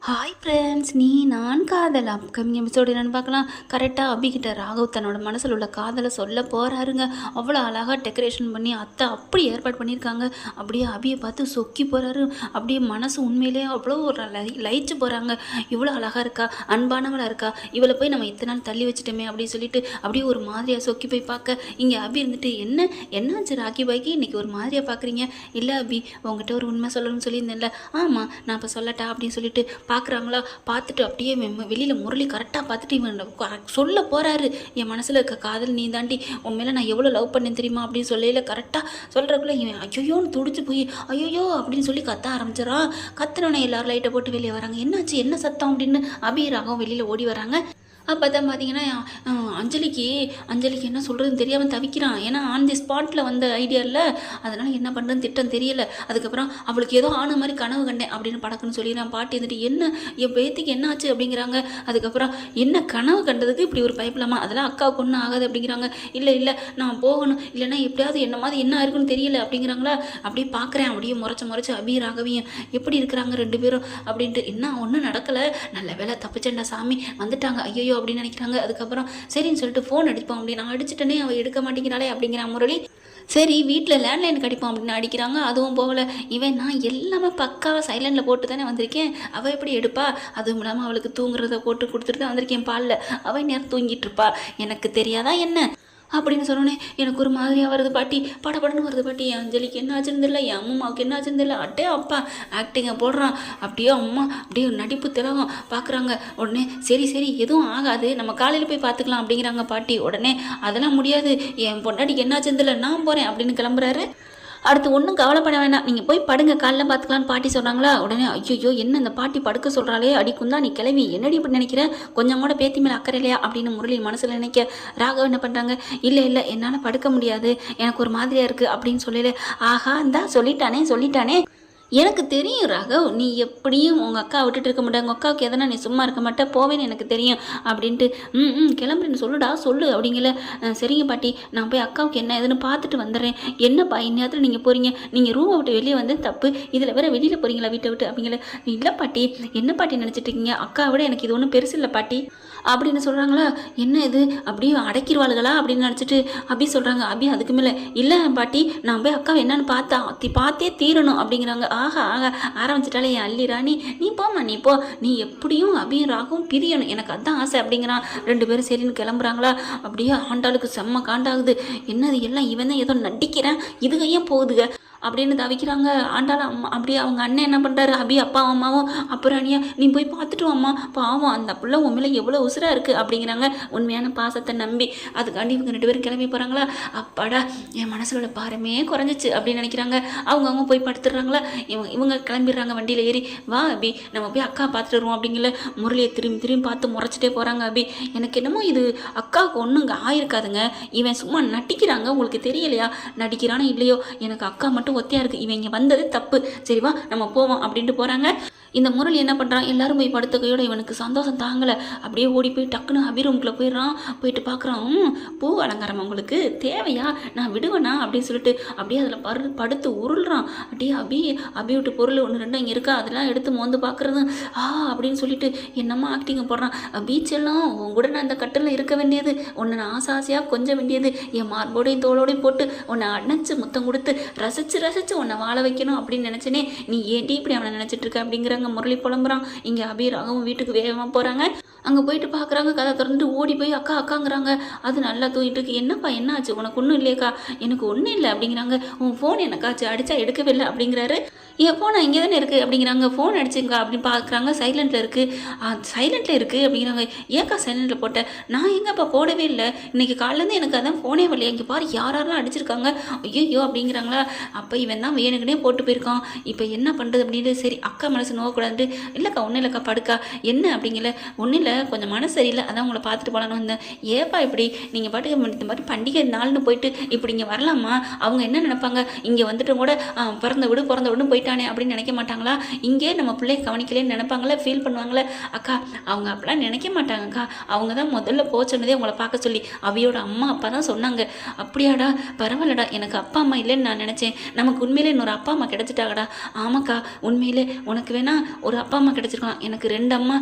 Hi friends, நான் காதல் upcoming episode என்னென்னு பார்க்கலாம். கரெக்டாக அபிகிட்ட ராகவ் தன்னோட மனசில் உள்ள காதலை சொல்ல போகிறாருங்க. அவ்வளோ அழகாக டெக்கரேஷன் பண்ணி அத்தை அப்படி ஏற்பாடு பண்ணியிருக்காங்க. அப்படியே அபியை பார்த்து சொக்கி போகிறாரு. அப்படியே மனசு உண்மையிலே அவ்வளோ ஒரு லயிச்சு போகிறாங்க. இவ்வளோ அழகாக இருக்கா, அன்பானவளாக இருக்கா, இவளை போய் நம்ம இத்தனை நாள் தள்ளி வச்சுட்டோமே அப்படின்னு சொல்லிட்டு அப்படியே ஒரு மாதிரியாக சொக்கி போய் பார்க்க இங்கே அபி இருந்துட்டு என்னாச்சு ராக்கி பாய்க்கு இன்றைக்கி ஒரு மாதிரியாக பார்க்குறீங்க? இல்லை அபி, உங்ககிட்ட ஒரு உண்மை சொல்லணும்னு சொல்லியிருந்தேன்ல. ஆமாம், நான் இப்போ சொல்லட்டா அப்படின்னு சொல்லிட்டு பார்க்குறாங்களா. பார்த்துட்டு அப்படியே வெளியில் முரளி கரெக்டாக பார்த்துட்டு இவன் சொல்ல போகிறாரு, என் மனசில் இருக்க காதல் நீ தாண்டி, உன் மேலே நான் எவ்வளோ லவ் பண்ணேன் தெரியுமா அப்படின்னு சொல்லையில கரெக்டாக சொல்கிறக்குள்ள இவன் ஐயோன்னு துடிச்சு போய் ஐயோ அப்படின்னு சொல்லி கத்த ஆரம்பிச்சிடறான். கத்துனவனை எல்லாரும் லைட்டை போட்டு வெளியே வராங்க. என்னாச்சு, என்ன சத்தம் அப்படின்னு அபி ராகவும் வெளியில் ஓடி வராங்க. அப்போ தான் பார்த்தீங்கன்னா அஞ்சலிக்கு என்ன சொல்கிறதுன்னு தெரியாமல் தவிக்கிறான். ஏன்னா ஆன் தி ஸ்பாட்டில் வந்த ஐடியா இல்லை, அதனால் என்ன பண்ணுறதுன்னு திட்டம் தெரியலை. அதுக்கப்புறம் அவளுக்கு ஏதோ ஆன மாதிரி கனவு கண்டேன் அப்படின்னு படக்குன்னு சொல்லி நான் பாட்டி வந்துட்டு என்ன என் பேத்திக்கு என்ன ஆச்சு அப்படிங்கிறாங்க. அதுக்கப்புறம் என்ன கனவு கண்டதுக்கு இப்படி ஒரு பயப்படலாமா, அதெல்லாம் அக்காவுக்கு ஒன்றும் ஆகாது அப்படிங்கிறாங்க. இல்லை நான் போகணும், இல்லைன்னா எப்படியாவது என்ன மாதிரி என்ன இருக்குன்னு தெரியல அப்படிங்கிறாங்களா. அப்படியே பார்க்குறேன், அப்படியே முறைச்சு அபி ராகவியும் எப்படி இருக்கிறாங்க ரெண்டு பேரும் அப்படின்ட்டு. என்ன ஒன்றும் நடக்கலை, நல்ல வேலை தப்பிச்சேன்டா சாமி, வந்துட்டாங்க ஐயோ அப்படின்னு நினைக்கிறாங்க. அதுக்கப்புறம் சரின்னு சொல்லிட்டு ஃபோன் அடிப்போம் அப்படின்னு நான் அடிச்சுட்டேனே, அவள் எடுக்க மாட்டேங்கிறாளே அப்படிங்கிறான் முரளி. சரி வீட்டில் லேண்ட்லைன் கடிப்போம் அப்படின்னு அடிக்கிறாங்க, அதுவும் போகலை. இவன் நான் எல்லாமே பக்காவாக சைலண்டில் போட்டு தானே வந்திருக்கேன், அவள் எப்படி எடுப்பா? அதுவும் இல்லாமல் அவளுக்கு தூங்குறத போட்டு கொடுத்துட்டு தான் வந்திருக்கேன் பாலில், அவள் நேரம் தூங்கிட்டு இருப்பா, எனக்கு தெரியாதா என்ன அப்படின்னு சொன்னோன்னே எனக்கு ஒரு மாதிரியாக வருது பாட்டி, படப்படன்னு வருது பாட்டி. என் அஞ்சலிக்கு என்ன ஆச்சுன்னு தெரியல, என் அம்மாவுக்கு என்ன ஆச்சுன்னு தெரியல. அட்டே அப்பா ஆக்டிங்கை போடுறான். அப்படியே அம்மா அப்படியே நடிப்பு திலகம் பார்க்குறாங்க. உடனே சரி எதுவும் ஆகாது, நம்ம காலையில் போய் பார்த்துக்கலாம் அப்படிங்கிறாங்க பாட்டி. உடனே அதெல்லாம் முடியாது, என் பொண்டாட்டிக்கு என்ன ஆச்சுன்னு தெரியல, நான் போகிறேன் அப்படின்னு கிளம்புறாரு. அடுத்து ஒன்றும் கவலைப்பட வேணாம், நீங்கள் போய் படுங்க, காலைல பார்த்துக்கலான்னு பாட்டி சொன்னாங்களா. உடனே ஐயோ என்ன இந்த பாட்டி படுக்க சொல்கிறாளே, அடிக்குந்தா நீ கிளவி என்னடி இப்படி நினைக்கிறேன், கொஞ்சம் கூட பேத்தி மேலே அக்கறை இல்லையா அப்படின்னு முரளி மனசில் நினைக்க. ராகவ் என்ன பண்ணுறாங்க, இல்லை என்னால் படுக்க முடியாது, எனக்கு ஒரு மாதிரியாக இருக்குது அப்படின்னு சொல்லல. ஆஹா இந்தா சொல்லிட்டானே எனக்கு தெரியும் ராகவ், நீ எப்படியும் உங்கள் அக்கா விட்டுட்டு இருக்க மாட்டேன், உங்கள் அக்காவுக்கு எதனா நீ சும்மா இருக்க மாட்டே, போவேன்னு எனக்கு தெரியும் அப்படின்ட்டு. கிளம்புறேன்னு சொல்லு அப்படிங்கல. சரிங்க பாட்டி, நான் போய் அக்காவுக்கு என்ன எதுன்னு பார்த்துட்டு வந்துடுறேன். என்னப்பா இந்நேரத்தில் நீங்கள் போகிறீங்க, நீங்கள் ரூமை விட்டு வெளியே வந்து தப்பு, இதில் வேற வெளியில் போகிறீங்களா வீட்டை விட்டு அப்படிங்கல. இல்லை பாட்டி, என்ன பாட்டி நினச்சிட்டு இருக்கீங்க, அக்கா விட எனக்கு இது ஒன்றும் பெருசு இல்லை பாட்டி அப்படின்னு சொல்கிறாங்களா. என்ன இது அப்படியே அடைக்கிடுவாளுகளா அப்படின்னு நினச்சிட்டு அபி சொல்கிறாங்க. அபி அதுக்கு மேலே இல்லை பாட்டி, நான் போய் அக்காவை என்னன்னு பார்த்தே தீரணும் அப்படிங்கிறாங்க. ஆஹா ஆரம்பிச்சிட்டாலே என் அள்ளி ராணி, நீ போம்மா நீ போ, நீ எப்படியும் அபியும் ராகவும் பிரியணும், எனக்கு அதான் ஆசை அப்படிங்கிறான். ரெண்டு பேரும் சரின்னு கிளம்புறாங்களா. அப்படியே ஆண்டாளுக்கு செம்ம காண்டாகுது. என்னது எல்லாம் இவன் தான் ஏதோ நடிக்கிறேன், இதுக ஏன் போகுதுங்க அப்படின்னு தவிக்கிறாங்க. ஆண்டாலும் அம்மா அப்படியே அவங்க அண்ணன் என்ன பண்ணுறாரு, அபி அப்பா அம்மாவும் அப்புறம் அண்ணியா நீ போய் பார்த்துட்டு அம்மா, பாவம் அந்த பிள்ளை உன் மேலே எவ்வளோ உசுராக இருக்குது அப்படிங்கிறாங்க. உண்மையான பாசத்தை நம்பி அதுக்காண்டி இவங்க ரெண்டு பேரும் கிளம்பி போகிறாங்களா. அப்பாடா என் மனசோட பாரமே குறைஞ்சிச்சு அப்படின்னு நினைக்கிறாங்க. அவங்க போய் படுத்துடுறாங்களா. இவங்க கிளம்பிடுறாங்க வண்டியில் ஏறி. வா அபி நம்ம போய் அக்கா பார்த்துட்டு வருவோம் அப்படிங்கல. முரளியை திரும்பி பார்த்து முறைச்சிட்டே போகிறாங்க. அபி எனக்கு என்னமோ இது அக்காவுக்கு ஒன்றும் இங்கே ஆயிருக்காதுங்க, இவன் சும்மா நடிக்கிறாங்க, உங்களுக்கு தெரியலையா, நடிக்கிறானோ இல்லையோ எனக்கு அக்கா மட்டும் ஒத்தையா இருக்கு, இவன் இங்கே வந்தது தப்பு, சரிவா நம்ம போவோம் அப்படின்ட்டு போகிறாங்க. இந்த முரளி என்ன பண்ணுறான், எல்லாரும் போய் படுத்த கையோட இவனுக்கு சந்தோஷம் தாங்கலை. அப்படியே ஓடி போய் டக்குன்னு அபி ரூம்குள்ளே போயிடுறான். போயிட்டு பார்க்குறான், பூ அலங்காரம் உங்களுக்கு தேவையா, நான் விடுவேனா அப்படின்னு சொல்லிட்டு அப்படியே அதில் படுத்து உருள்றான். அப்படியே அபி விட்டு பொருள் ஒன்று ரெண்டும் இங்கே இருக்கா, அதெல்லாம் எடுத்து மோந்து பார்க்குறது அப்படின்னு சொல்லிட்டு என்னம்மா ஆக்டிங்க போடுறான். பீச்செல்லாம் உன் கூட நான் இந்த கட்டில் இருக்க வேண்டியது, உன்னை நான் ஆசையாக கொஞ்சம் வேண்டியது, என் மார்போடையும் தோளோடையும் போட்டு உன்னை அணைச்சு முத்தம் கொடுத்து ரசிச்சு உன்னை வாழ வைக்கணும் அப்படின்னு நினச்சேனே, நீ ஏன்டி இப்படி அவனை நினச்சிட்டு இருக்க அப்படிங்கிறாங்க. முரளி புலம்புறான். இங்கே அபி ராகவும் வீட்டுக்கு வேகமாக போகிறாங்க. அங்கே போயிட்டு பார்க்குறாங்க, கதை திறந்துட்டு ஓடி போய் அக்காங்கிறாங்க. அது நல்லா தூங்கிட்டு இருக்கு. என்னப்பா என்ன ஆச்சு, உனக்கு ஒன்றும் இல்லையக்கா, எனக்கு ஒன்றும் இல்லை அப்படிங்கிறாங்க. உன் ஃபோன் எனக்காச்சு அடித்தா எடுக்கவே இல்லை அப்படிங்கிறாரு. என் ஃபோன் இங்கே தானே இருக்குது அப்படிங்கிறாங்க. ஃபோன் அடிச்சுங்க அப்படின்னு பார்க்குறாங்க. சைலண்டில் இருக்குது அப்படிங்கிறாங்க. ஏக்கா சைலண்டில் போட்டேன், நான் எங்கப்பா போடவே இல்லை, இன்றைக்கி காலிலேருந்து எனக்கு அதான் ஃபோனே வரலையா, இங்கே பாரு யாரெல்லாம் அடிச்சிருக்காங்க ஐயோ அப்படிங்கிறாங்களா. அப்போ இவன் தான் வேணுக்குனே போட்டு போயிருக்கான். இப்போ என்ன பண்ணுறது அப்படின்னு சரி அக்கா மனசு நோக்கக்கூடாது. இல்லைக்கா ஒன்றும் இல்லைக்கா படுக்கா, என்ன அப்படிங்கல. ஒன்றும் இல்லை கொஞ்சம் மனசு சரியில்லை, அதான் உங்களை பார்த்துட்டு போகலான்னு வந்தேன். ஏப்பா இப்படி நீங்கள் பாட்டுக்கு இந்த மாதிரி பண்டிகை நாள்னு போயிட்டு இப்படி இங்கே வரலாமா, அவங்க என்ன நினைப்பாங்க, இங்கே வந்துட்டு கூட பிறந்த விடுன்னு போயிட்டு போயிட்டானே அப்படின்னு நினைக்க மாட்டாங்களா? இங்கே நம்ம பிள்ளைய கவனிக்கலேன்னு நினைப்பாங்களே, ஃபீல் பண்ணுவாங்களே? அக்கா அவங்க அப்படிலாம் நினைக்க மாட்டாங்கக்கா. அவங்க தான் முதல்ல சொன்னதே உங்களை பார்க்க சொல்லி அவியோட அம்மா அப்பா தான் சொன்னாங்க. அப்படியாடா, பரவாயில்லடா, எனக்கு அப்பா அம்மா இல்லைன்னு நான் நினச்சேன், நமக்கு உண்மையிலே இன்னொரு அப்பா அம்மா கிடச்சிட்டாங்கடா. ஆமாக்கா, உண்மையிலே உனக்கு வேணா ஒரு அப்பா அம்மா கிடச்சிருக்கலாம், எனக்கு 2 அம்மா,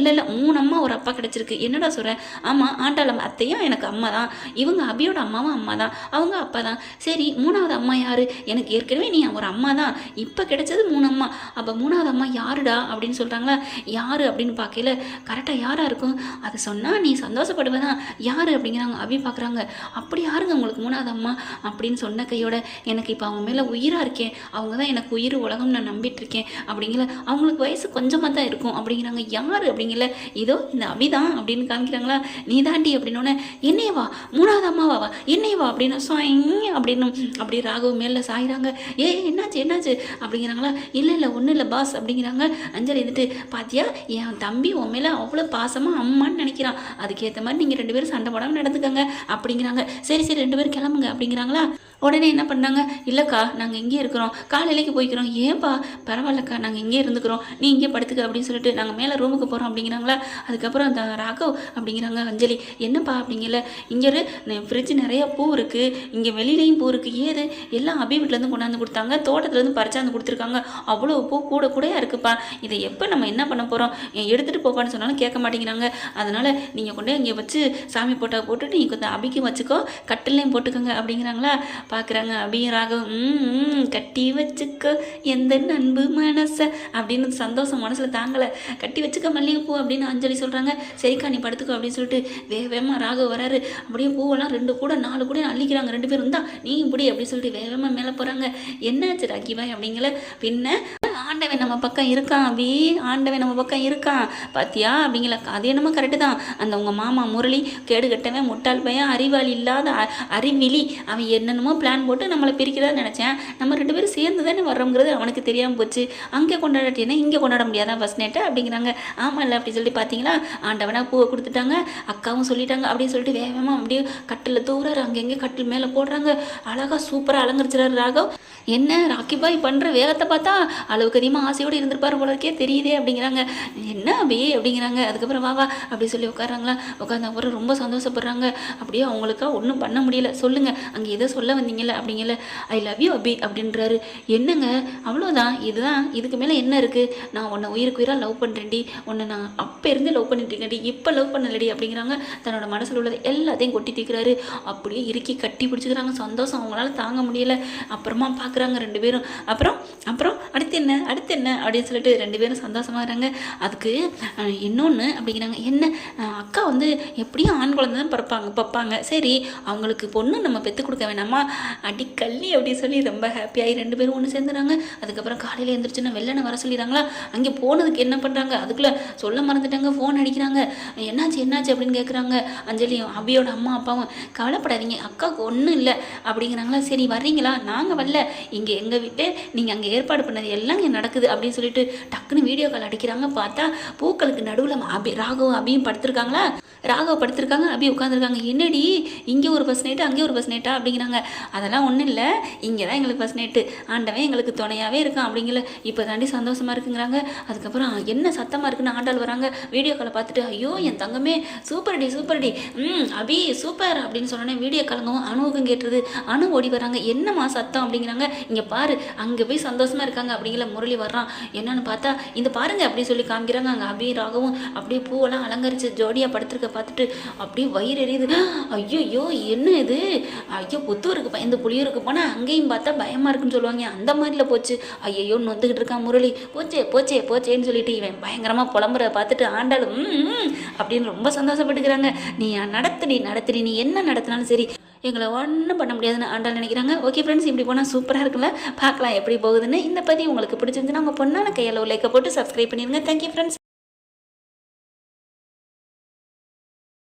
இல்லை 3 அம்மா ஒரு அப்பா கிடச்சிருக்கு. என்னடா சொல்கிறேன்? ஆமாம், ஆண்டாளம் அத்தையும் எனக்கு அம்மா தான், இவங்க அபியோட அம்மாவும் அம்மா தான், அவங்க அப்பா தான். சரி, 3வது அம்மா யார்? எனக்கு ஏற்கனவே நீ ஒரு அம்மா தான், இப்போ கிடைச்சது 3 அம்மா, அப்போ 3வது அம்மா யாருடா அப்படின்னு சொல்கிறாங்களா? யார் அப்படின்னு பார்க்கல, கரெக்டாக யாராக இருக்கும்? அதை சொன்னால் நீ சந்தோஷப்படுவதான், யார் அப்படிங்கிறாங்க. அபி பார்க்குறாங்க. அப்படி யாருங்க உங்களுக்கு 3வது அம்மா அப்படின்னு சொன்ன கையோட எனக்கு இப்போ அவங்க மேலே உயிராக இருக்கேன், அவங்க தான் எனக்கு உயிர் உலகம் நான் நம்பிட்டு இருக்கேன் அப்படிங்கிற. அவங்களுக்கு வயசு கொஞ்சமாக தான் இருக்கும் அப்படிங்கிறாங்க. யார் அப்படிங்கிற? இதோ இந்த அபிதான் அப்படின்னு காமிக்கிறாங்களா? நீ தாண்டி அப்படின்னோடனே, என்னையவா 3வது அம்மாவா, என்னையவா அப்படின்னு அப்படின்னு அப்படி ராகவ் மேலே சாயிறாங்க. என்னாச்சு அப்படிங்கிறாங்களா? இல்லை ஒன்றும் இல்லை பாஸ் அப்படிங்கிறாங்க. அஞ்சலி இருந்துட்டு, பாத்தியா என் தம்பி உன் மேலே அவ்வளோ பாசமாக அம்மான்னு நினைக்கிறான், அதுக்கேற்ற மாதிரி நீங்கள் 2 பேரும் சண்டை போடாமல் நடந்துக்கங்க அப்படிங்கிறாங்க. சரி 2 பேரும் கிளம்புங்க அப்படிங்கிறாங்களா? உடனே என்ன பண்ணாங்க? இல்லைக்கா, நாங்கள் இங்கே இருக்கிறோம், காலையிலேக்கு போய்க்கிறோம். ஏன்பா? பரவாயில்லக்கா, நாங்கள் இங்கே இருந்துக்கிறோம், நீ இங்கே படுத்துக்க அப்படின்னு சொல்லிட்டு நாங்கள் மேலே ரூமுக்கு போகிறோம் அப்படிங்கிறாங்களா? அதுக்கப்புறம் அந்த ராகவ் அப்படிங்கிறாங்க. அஞ்சலி என்னப்பா அப்படிங்கல? இங்கே ஃப்ரிட்ஜ் நிறையா பூ இருக்குது, இங்கே வெளியிலையும் பூ இருக்குது. ஏது? எல்லாம் அபி வீட்டிலேருந்து கொண்டாந்து கொடுத்தாங்க, தோட்டத்துலேருந்து பறிச்சாந்து கொடுத்துருக்காங்க, அவ்வளோ பூ கூடையாக இருக்குப்பா. இதை எப்போ நம்ம என்ன பண்ண போகிறோம்? எடுத்துகிட்டு போப்பான்னு சொன்னாலும் கேட்க மாட்டேங்கிறாங்க. அதனால் நீங்கள் கொண்டே இங்கே வச்சு சாமி போட்டா போட்டுட்டு நீங்கள் கொஞ்சம் அபிக்கும் வச்சுக்கோ, கட்டிலையும் போட்டுக்கோங்க அப்படிங்கிறாங்களா? பார்க்குறாங்க அபியும் ராகவும். கட்டி வச்சுக்கோ எந்த நண்பு மனசை அப்படின்னு சந்தோஷம் மனசில் தாங்கலை. கட்டி வச்சுக்க மல்லிகைப்பூ அப்படின்னு அஞ்சலி சொல்கிறாங்க. சரிக்கா நீ படுத்துக்கோ அப்படின்னு சொல்லிட்டு வேகமாக ராகவ் வராரு. அப்படியே பூவெல்லாம் 2 கூட 4 கூட அள்ளிக்கிறாங்க. 2 பேரும் தான் நீ இப்படி அப்படின்னு சொல்லிட்டு வேகமாக மேலே போகிறாங்க. என்னாச்சு ராக்கிபாய் அப்படிங்கல? பின்ன ஆண்டவன் நம்ம பக்கம் இருக்கான் அபி, ஆண்டவன் நம்ம பக்கம் இருக்கான் பாத்தியா அப்படிங்கல? அது என்னமோ கரெக்டு தான். அந்த உங்கள் மாமா முரளி கேடு கட்டவன், முட்டாள் பையன், அறிவாளி இல்லாத அறிவிலி, அவன் என்னென்னமோ பிளான் போட்டு நம்மளை பிரிக்கிறதான்னு நினச்சேன். நம்ம 2 பேரும் சேர்ந்து தானே வர்றோங்கிறது அவனுக்கு தெரியாமல் போச்சு. அங்கே கொண்டாடிட்டேன்னா இங்கே கொண்டாட முடியாதா ஃபர்ஸ்ட் நைட்டு அப்படிங்கிறாங்க. ஆமாம் இல்லை அப்படி சொல்லிட்டு பார்த்தீங்களா, ஆண்டவனா பூவை கொடுத்துட்டாங்க, அக்காவும் சொல்லிட்டாங்க அப்படின்னு சொல்லிட்டு வேகமாக அப்படியே கட்டில் தூராரு. அங்கெங்கே கட்டில் மேலே போடுறாங்க. அழகாக சூப்பராக அலங்கரிச்சிடாரு ராகவ். என்ன ராக்கிபாய் பண்ணுற வேகத்தை பார்த்தா அளவுக்கு அதிகமாக ஆசையோடு இருந்திருப்பார் போலருக்கே தெரியுதே அப்படிங்கிறாங்க. என்ன அபி அப்படிங்கிறாங்க. அதுக்கப்புறம் வா அப்படி சொல்லி உட்காராங்களா? உட்காந்து அப்புறம் ரொம்ப சந்தோஷப்படுறாங்க. அப்படியே அவங்களுக்கா ஒன்றும் பண்ண முடியல. சொல்லுங்கள், அங்கே எதோ சொல்ல வந்தீங்கல்ல அப்படிங்கல? ஐ லவ் யூ அபி அப்படின்றாரு. என்னங்க அவ்வளோதான், இதுதான், இதுக்கு மேலே என்ன இருக்குது? நான் உன்னை உயிருக்கு உயிராக லவ் பண்ணுறேன்டி, உன்னை நான் அப்போ இருந்து லவ் பண்ணிட்டு இருக்கேன்டி, இப்போ லவ் பண்ணலடி அப்படிங்கிறாங்க. தன்னோட மனசில் உள்ளது எல்லாத்தையும் கொட்டி தீக்கிறாரு. அப்படியே இறுக்கி கட்டி பிடிச்சிக்கிறாங்க. சந்தோஷம் அவங்களால தாங்க முடியல. அப்புறமா பார்க்குறாங்க 2 பேரும். அப்புறம் அடுத்து என்ன அப்படின்னு சொல்லிட்டு 2 பேரும் சந்தோஷமாகறாங்க. அதுக்கு இன்னொன்று அப்படிங்கிறாங்க. என்ன? அக்கா வந்து எப்படியும் ஆண் குழந்தை தான் பப்பாங்க. சரி, அவங்களுக்கு பொண்ணு நம்ம பெற்று கொடுக்க வேணாமா? அடிக்கல்லி அப்படின்னு சொல்லி ரொம்ப ஹாப்பியாகி 2 பேரும் ஒன்று சேர்ந்துறாங்க. அதுக்கப்புறம் காலையில் எழுந்திரிச்சுன்னா வெள்ளனை வர சொல்லிடுறாங்களா? அங்கே போனதுக்கு என்ன பண்ணுறாங்க? அதுக்குள்ளே சொல்ல மறந்துட்டாங்க, ஃபோன் அடிக்கிறாங்க. என்னாச்சு அப்படின்னு கேட்குறாங்க. அஞ்சலியும் அபியோட அம்மா அப்பாவும் கவலைப்படாதீங்க, அக்காவுக்கு ஒன்றும் இல்லை அப்படிங்கிறாங்களா? சரி வர்றீங்களா? நாங்கள் வரல, இங்கே எங்கள் வீட்டு நீங்கள் அங்கே ஏற்பாடு பண்ணது எல்லாம் இங்கே நடக்குது அப்படின்னு சொல்லிட்டு டக்குன்னு வீடியோ கால் அடிக்கிறாங்க. பார்த்தா பூக்களுக்கு நடுவில் ராகவும் அபியும் படுத்திருக்காங்களா? ராகவ் படுத்திருக்காங்க, அபி உட்காந்துருக்காங்க. என்னடி இங்கே ஒரு ஃபர்ஸ்ட் நைட்டு அங்கே ஒரு ஃபர்ஸ்ட் நைட்டா அப்படிங்கிறாங்க. அதெல்லாம் ஒன்றும் இல்லை, இங்கே தான் எங்களுக்கு ஃபர்ஸ்ட் நைட்டு, ஆண்டவன் எங்களுக்கு துணையாகவே இருக்கான் அப்படிங்கல. இப்போ தாண்டி சந்தோஷமாக இருக்குங்கிறாங்க. அதுக்கப்புறம் என்ன சத்தமாக இருக்குன்னு ஆண்டாள் வராங்க. வீடியோ காலை பார்த்துட்டு, ஐயோ என் தங்கமே சூப்பர்டி அபி சூப்பர் அப்படின்னு சொன்னோன்னே வீடியோ காலங்கவும் அணுவுக்கும் கேட்டுருது. அணு ஓடி வராங்க. என்னம்மா சத்தம் அப்படிங்கிறாங்க. இங்கே பாரு, அங்கே போய் சந்தோஷமாக இருக்காங்க அப்படிங்கிற. முரளி வர்றான். என்னன்னு பார்த்தா இந்த பாருங்க அப்படின்னு சொல்லி காமிக்கிறாங்க. அங்கே அபி ராகவும் அப்படியே பூவெல்லாம் அலங்கரிச்சு ஜோடியாக படுத்திருக்க பார்த்துட்டு அப்படியே வயிறு எரியுது. ஐயோ என்ன இது? ஐயோ புத்தூருக்கு பயந்து புளியூருக்கு போனால் அங்கேயும் பார்த்தா பயமாக இருக்குன்னு சொல்லுவாங்க, அந்த மாதிரில போச்சு. ஐயோ நொந்துக்கிட்டு இருக்கான் முரளி. போச்சேன்னு சொல்லிட்டு இவன் பயங்கரமாக புலம்புற பார்த்துட்டு ஆண்டாலும் அப்படின்னு ரொம்ப சந்தோஷப்பட்டுக்கிறாங்க. நீ நடத்துடி, நீ என்ன நடத்தினாலும் சரி எங்களை ஒன்றும் பண்ண முடியாதுன்னு ஆண்டாள் நினைக்கிறாங்க. ஓகே ஃப்ரெண்ட்ஸ், இப்படி போனால் சூப்பராக இருக்குல்ல? பார்க்கலாம் எப்படி போகுதுன்னு. இந்த பதிவு உங்களுக்கு பிடிச்சிருந்துன்னா உங்கள் பொண்ணான கையில் லைக்கை போட்டு சப்ஸ்கிரைப் பண்ணிடுங்க. Thank you friends.